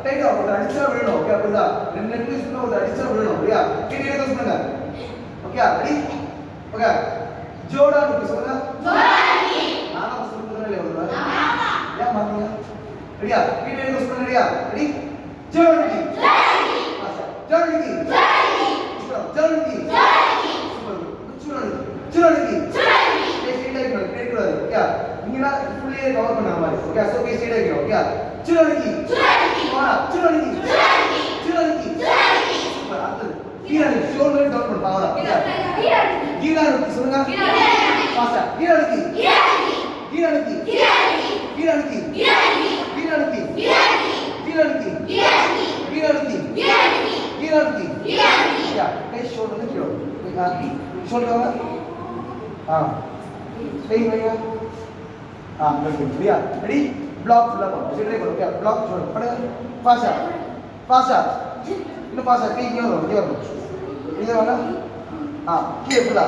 டைட்டா ஒரு அடிச்சா விழணும் ஓகே புரியுதா ரெண்டு நெக்லஸ் பண்ண ஒரு அடிச்சா விழணும் சரியா கீழே யூஸ் பண்ணுங்க okay ready okay Jodo look சொல்லுங்க ஜோடா லுக் நானா சொல்லுறேன் இல்ல ஒரு ஆமா ஏன் மாட்டீங்க ரெடியா கீழே யூஸ் பண்ணுங்க ரெடியா ready Jodha look Jodha look Jodha look சுரணுக்கு ஸ்ட்ரைட்டா இருக்கணும் கூடாது ஓகே நீங்க ஃபுல்லி கவர் பண்ணற மாதிரி ஓகே சோ பே ஸ்ட்ரைட்டா இருக்கணும் ஓகே சுரணுக்கு போடா சுரணுக்கு சூப்பர் அடுத்து கீழே ஷோல்டர் டவுன் பண்ணு பாவரா கீழே சொல்லுங்க ஃபாஸ்டா யா கை ஷோல்டர் கீழே ஷோல்டர் कहीं भैया बिल्कुल बढ़िया रेडी ब्लॉक फुल अप सीधे करो क्या ब्लॉक छोड़ पड़ेगा पासा इन्हें पासा कहीं क्यों इधर वाला किए फुला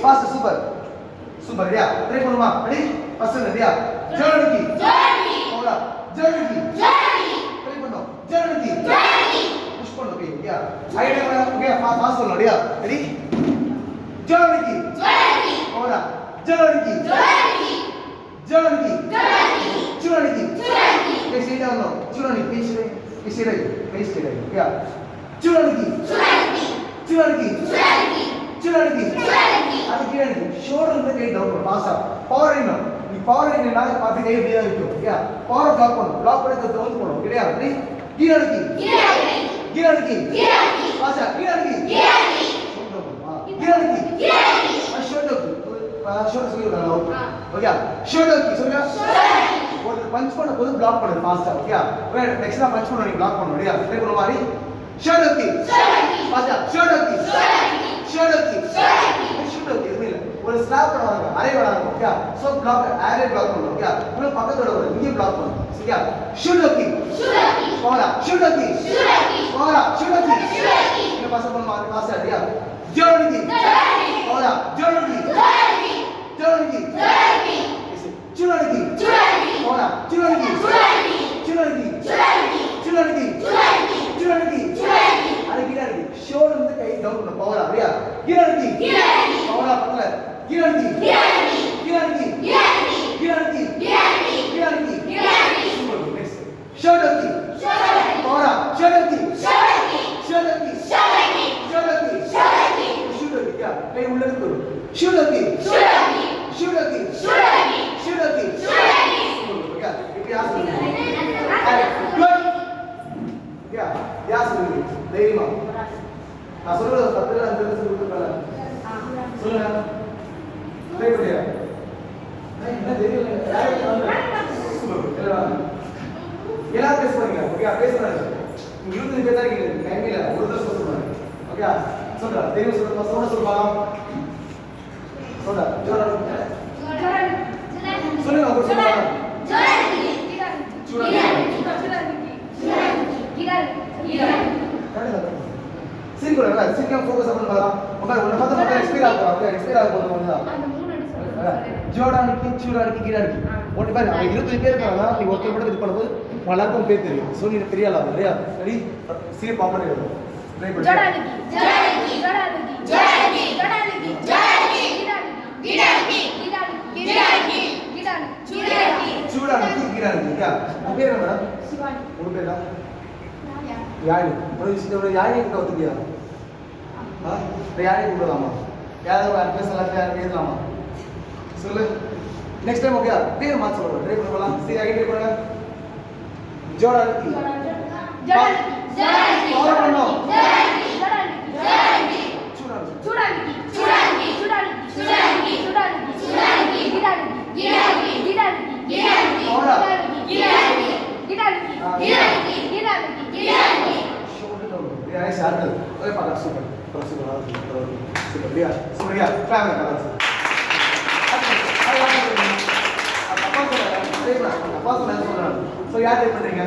पासा सुपर रेडिया ट्राई करो माँ रेडी पसंद रेडिया जर्नी होगा जर्नी ट्राई करो जर्नी पुश करो पे क्या आइडिया वाला क्या पास करो रेडिया रेडी जर्नी होगा जर्नी कैसे डालो चुरानी कैसे क्या चुरानी அது கிரேட் ஷோல்டர் வந்து கை டவுன் பண்ணு பாஸா பவர் இன் நீ பவர் இன் நான் பாத்து கை அப்படியே வைக்கும் ஓகே பவர் பிளாக் பண்ணி டவுன் பண்ணு சரியா ரெடி கீழே பாஸா கீழே ஷோல்டர் சொல்லுங்க ஓகே ஷோல்டர் சொல்லுங்க ஒரு பஞ்ச் பண்ண போது பிளாக் பண்ணு ஃபாஸ்டா ஓகே ஓகே நெக்ஸ்ட் நான் பஞ்ச் பண்ண நீ பிளாக் பண்ணு ரெடியா ட்ரை பண்ணு மாதிரி ஷோல்டர் பாஸா ஷோல்டர் இல்ல ஒரு ஸ்லாப் பண்ணுவாங்க அரே வராங்க ஓகே சோ பிளாக் அரே பிளாக் பண்ணு ஓகே உள்ள பக்கத்துல வர இங்க பிளாக் பண்ணு சரியா ஷோல்டர் போடா ஷோல்டர் இந்த பாஸ் பண்ணு மாதிரி பாஸா ரெடியா ஜர்னி போடா ஜர்னி போடா அது கீழே ஷோல்டர் வந்து கை டவுன் பண்ணு பவரா அப்படியே கீழே பவரா பக்கல கீழே நெக்ஸ்ட் ஷோல்டர் பவரா ஷோல்டர் கை உள்ள இருக்கு ஷோல்டர் இப்படி ஆசை क्या याद सुनिए தைரியமா நான் சொல்றது 10 5 நிமிஷம் கொடுக்கல சொல்லுங்க ட்ரை பண்ணியா என்ன தெரியல எல்லாரும் பேச போறீங்க ஓகே பேசுறாங்க நீங்க 20 பேர் தான் இருக்கீங்க டைம் இல்ல ஒரு தடவை சொல்லுங்க ஓகே சொல்றா தெரியும் சொல்லுங்க சொல்லுங்க சொல்றா ஜோரா சொல்லுங்க அவங்க சொல்லுங்க सीन को लगा सीन का फोकस अपन लगा मगर उन्हें पता मगर एक्सपीरियंस போறோம்ல அந்த மூணு அடி ஜோடானிக்கு சூடானிக்கு கீழானிக்கு ஒண்ணு பாரு அவங்க 20 பேர் இருக்காங்க நீ ஒருத்தர் மட்டும் இது பண்ணும்போது எல்லாருக்கும் பேர் தெரியும் சோ நீ தெரியல இல்லையா ரெடி சீ பாப்பர் ட்ரை பண்ணு சூடானிக்கு கீழானிக்கு क्या वो பேர் என்ன மேடம் சிவானி ஒரு பேரா यानी बड़ी चीज है यानी कितना होती है हां तो यानी बोल रहा हूं याद है आपके सलाह यार भेज लामा सुन नेक्स्ट टाइम हो गया फिर मत छोड़ो ट्राई करो बोला सी आगे ट्राई करो जोड़ा और बनो ऐसे हाथ दो ओए पकड़ सुपर सुपर लिया क्या है पकड़ apa apa apa apa so याद है पड़ेगा